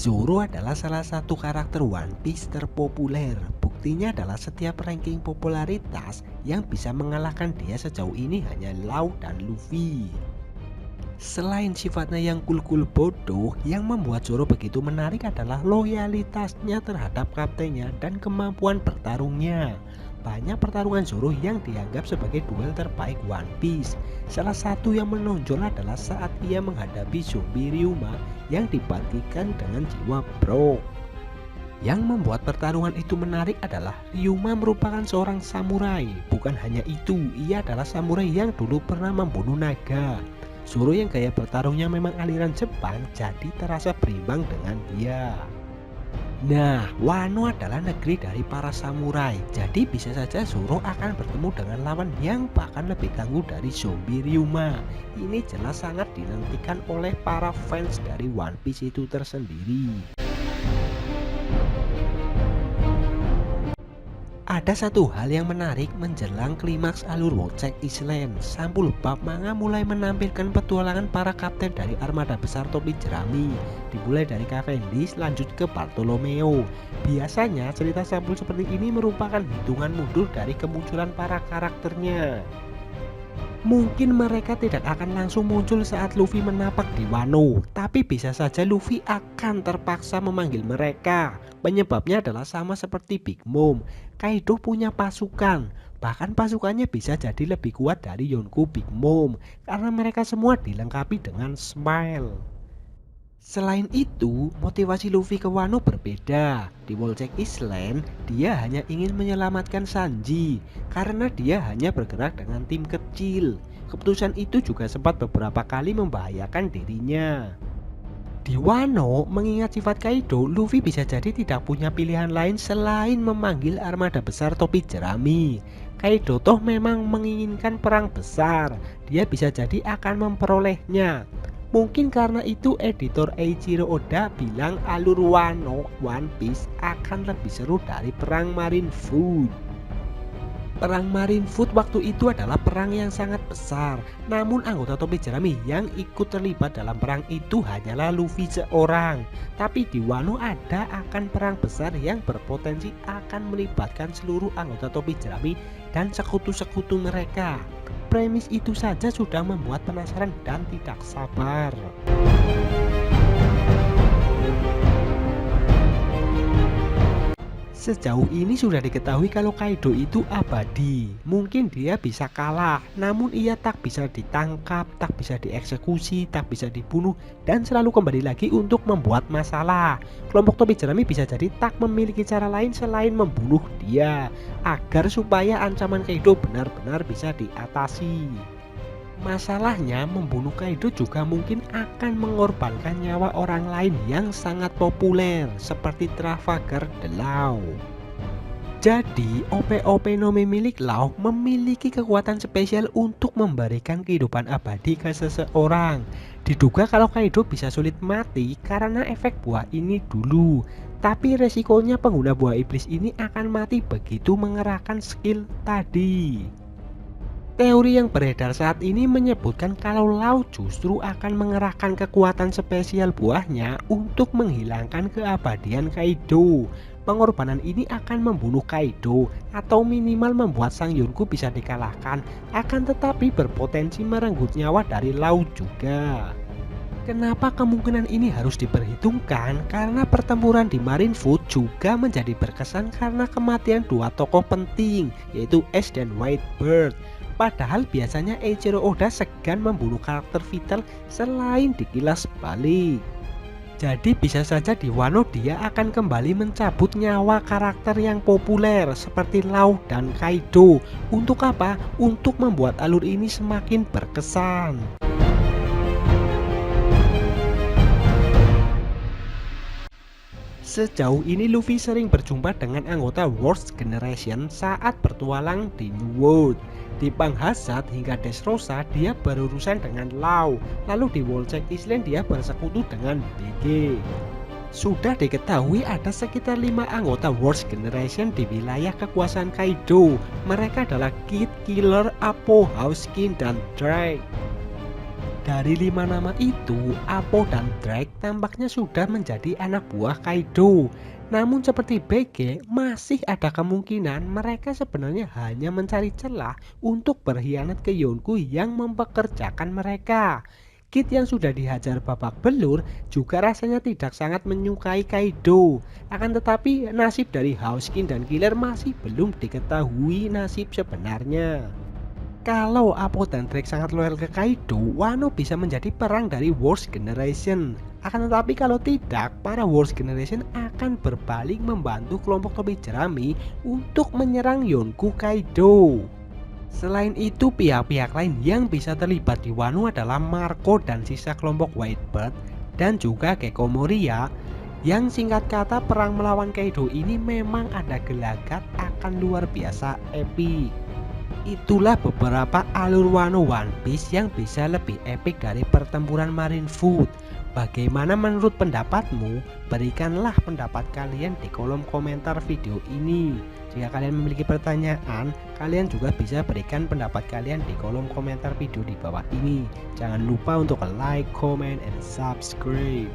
Zoro adalah salah satu karakter One Piece terpopuler. Buktinya adalah setiap ranking popularitas yang bisa mengalahkan dia sejauh ini hanya Law dan Luffy. Selain sifatnya yang cool-cool bodoh, yang membuat Zoro begitu menarik adalah loyalitasnya terhadap kaptennya dan kemampuan bertarungnya. Banyak pertarungan Zoro yang dianggap sebagai duel terbaik One Piece. Salah satu yang menonjol adalah saat ia menghadapi zombie Ryuma yang dibangkitkan dengan jiwa Brook. Yang membuat pertarungan itu menarik adalah Ryuma merupakan seorang samurai. Bukan hanya itu, ia adalah samurai yang dulu pernah membunuh naga. Zoro yang gaya bertarungnya memang aliran Jepang, jadi terasa berimbang dengan dia. Nah, Wano adalah negeri dari para samurai, jadi bisa saja Zoro akan bertemu dengan lawan yang bahkan lebih tangguh dari zombie Ryuma. Ini jelas sangat dinantikan oleh para fans dari One Piece itu tersendiri. Ada satu hal yang menarik menjelang klimaks alur Whole Island. Sampul bab manga mulai menampilkan petualangan para kapten dari armada besar topi jerami. Dimulai dari Cavendish lanjut ke Bartolomeo. Biasanya cerita sampul seperti ini merupakan hitungan mundur dari kemunculan para karakternya. Mungkin mereka tidak akan langsung muncul saat Luffy menapak di Wano, tapi bisa saja Luffy akan terpaksa memanggil mereka. Penyebabnya adalah sama seperti Big Mom, Kaido punya pasukan, bahkan pasukannya bisa jadi lebih kuat dari Yonko Big Mom, karena mereka semua dilengkapi dengan Smile. Selain itu, motivasi Luffy ke Wano berbeda. Di Whole Island, dia hanya ingin menyelamatkan Sanji karena dia hanya bergerak dengan tim kecil. Keputusan itu juga sempat beberapa kali membahayakan dirinya. Di Wano, mengingat sifat Kaido, Luffy bisa jadi tidak punya pilihan lain selain memanggil armada besar topi jerami. Kaido toh memang menginginkan perang besar, dia bisa jadi akan memperolehnya. Mungkin karena itu editor Eiichiro Oda bilang alur Wano One Piece akan lebih seru dari perang Marineford. Perang Marineford waktu itu adalah perang yang sangat besar, namun anggota topi jerami yang ikut terlibat dalam perang itu hanyalah Luffy seorang. Tapi di Wano ada akan perang besar yang berpotensi akan melibatkan seluruh anggota topi jerami dan sekutu-sekutu mereka. Premis itu saja sudah membuat penasaran dan tidak sabar. Sejauh ini sudah diketahui kalau Kaido itu abadi. Mungkin dia bisa kalah, namun ia tak bisa ditangkap, tak bisa dieksekusi, tak bisa dibunuh, dan selalu kembali lagi untuk membuat masalah. Kelompok topi jerami bisa jadi tak memiliki cara lain selain membunuh dia, agar supaya ancaman Kaido benar-benar bisa diatasi. Masalahnya, membunuh Kaido juga mungkin akan mengorbankan nyawa orang lain yang sangat populer seperti Trafalgar Law. Jadi, OP-OP Nome milik Law memiliki kekuatan spesial untuk memberikan kehidupan abadi ke seseorang. Diduga kalau Kaido bisa sulit mati karena efek buah ini dulu. Tapi resikonya pengguna buah iblis ini akan mati begitu mengerahkan skill tadi. Teori yang beredar saat ini menyebutkan kalau Law justru akan mengerahkan kekuatan spesial buahnya untuk menghilangkan keabadian Kaido. Pengorbanan ini akan membunuh Kaido atau minimal membuat Sang Yonko bisa dikalahkan, akan tetapi berpotensi merenggut nyawa dari Law juga. Kenapa kemungkinan ini harus diperhitungkan? Karena pertempuran di Marineford juga menjadi berkesan karena kematian dua tokoh penting, yaitu Ace dan Whitebird. Padahal biasanya Eiichiro Oda segan membunuh karakter vital selain dikilas balik. Jadi bisa saja di Wano dia akan kembali mencabut nyawa karakter yang populer seperti Law dan Kaido. Untuk apa? Untuk membuat alur ini semakin berkesan. Sejauh ini Luffy sering berjumpa dengan anggota Worst Generation saat bertualang di New World. Di Pang Hazard hingga Dressrosa dia berurusan dengan Law. Lalu di Whole Island dia bersekutu dengan BG. Sudah diketahui ada sekitar 5 anggota Worst Generation di wilayah kekuasaan Kaido. Mereka adalah Kid, Killer, Apo, Husky, dan Drake. Dari 5 nama itu, Apo dan Drake tampaknya sudah menjadi anak buah Kaido. Namun seperti BG, masih ada kemungkinan mereka sebenarnya hanya mencari celah untuk berkhianat ke Yonko yang mempekerjakan mereka. Kid yang sudah dihajar babak belur juga rasanya tidak sangat menyukai Kaido. Akan tetapi nasib dari Husky dan Killer masih belum diketahui nasib sebenarnya. Kalau Apo dan Drake sangat loyal ke Kaido, Wano bisa menjadi perang dari Worst Generation. Akan tetapi kalau tidak, para Worst Generation akan berbalik membantu kelompok topi jerami untuk menyerang Yonko Kaido. Selain itu, pihak-pihak lain yang bisa terlibat di Wano adalah Marco dan sisa kelompok Whitebird dan juga Gekko Moria. Yang singkat kata, perang melawan Kaido ini memang ada gelagat akan luar biasa epic. Itulah beberapa alur Wano One Piece yang bisa lebih epik dari pertempuran Marineford. Bagaimana menurut pendapatmu? Berikanlah pendapat kalian di kolom komentar video ini. Jika kalian memiliki pertanyaan, kalian juga bisa berikan pendapat kalian di kolom komentar video di bawah ini. Jangan lupa untuk like, comment, and subscribe.